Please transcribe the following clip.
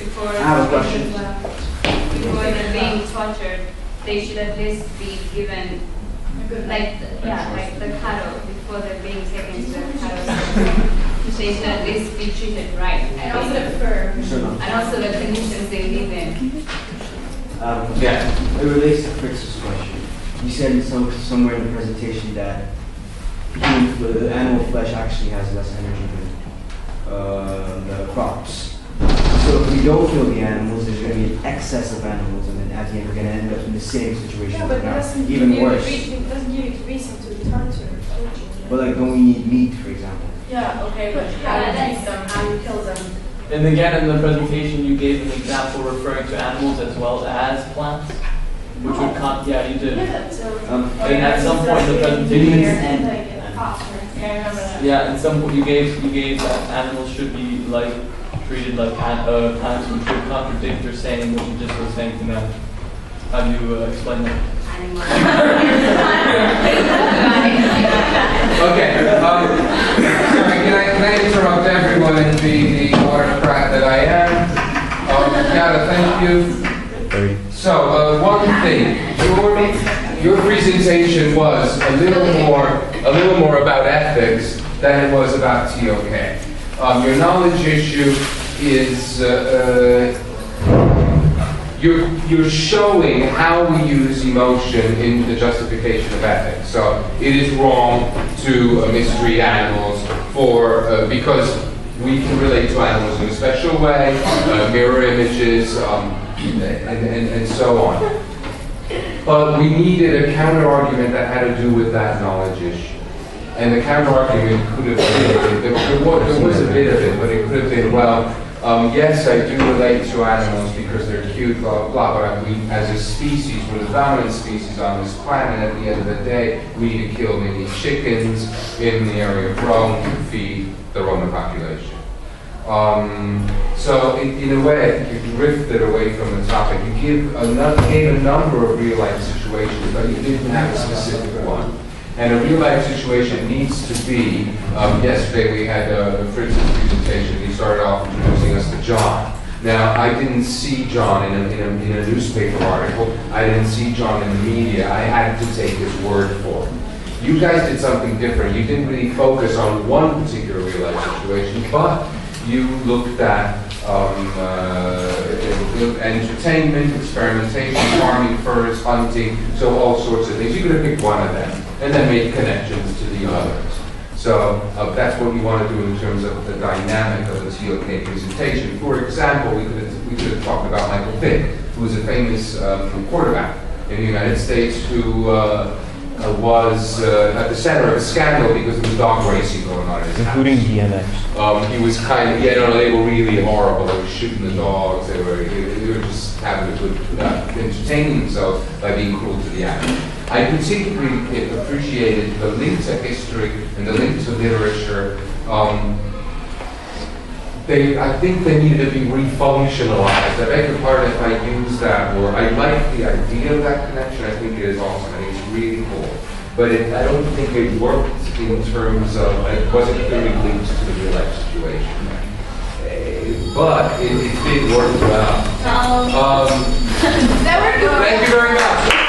before I have a question. before they're being tortured, they should at least be given like the cattle before they're being taken to the cattle. They should at least be treated right. And also the fur. And also the conditions they live in. Yeah. It relates to Fritz's question. You said somewhere in the presentation that the animal flesh actually has less energy than the crops. So if we don't kill the animals, there's going to be an excess of animals, and then at the end we're going to end up in the same situation as now, even worse. It doesn't give you reason to torture. But like, don't we need meat, for example? Yeah, okay, but how you treat them, how you kill them. And again, in the presentation, you gave an example referring to animals as well as plants, which would yeah, you did. And at some point in the presentation, yeah, at some point you gave that animals should be like treated like plants, which would contradict your saying what you just were saying to them. How do you explain that? Okay. Sorry, can I interrupt everyone and be the autocrat that I am? Yada, thank you. So, one thing. Your presentation was a little more about ethics than it was about ToK. Your knowledge issue is you're showing how we use emotion in the justification of ethics. So it is wrong to mistreat animals because we can relate to animals in a special way, mirror images, and so on. But we needed a counter-argument that had to do with that knowledge issue. And the counter-argument could have been, there was a bit of it, but it could have been, well, yes, I do relate to animals because they're cute, blah, blah, but we, as a species, we're the dominant species on this planet. At the end of the day, we need to kill many chickens in the area of Rome to feed the Roman population. So in a way, I think you drifted away from the topic. You gave a number of real-life situations, but you didn't have a specific one. And a real-life situation needs to be, yesterday we had Fritz's presentation. He started off introducing us to John. Now, I didn't see John in a newspaper article. I didn't see John in the media. I had to take his word for it. You guys did something different. You didn't really focus on one particular real-life situation, but you looked at entertainment, experimentation, farming, furs, hunting, so all sorts of things. You could have picked one of them and then made connections to the others. So that's what we want to do in terms of the dynamic of the ToK presentation. For example, we could have talked about Michael Vick, who was a famous quarterback in the United States who was at the center of a scandal because there was dog racing going on in his including house. DMX. He was they were really horrible. They were shooting the dogs. They were just having a good, entertaining themselves by being cruel to the animals. I particularly appreciated the link to history and the link to literature. I think they needed to be refunctionalized. I beg your pardon if I use that word. I like the idea of that connection. I think it is awesome. I think it's really cool. But I don't think it worked in terms of, it wasn't clearly linked to the real life situation. But it did work well. That worked well. Thank you very much.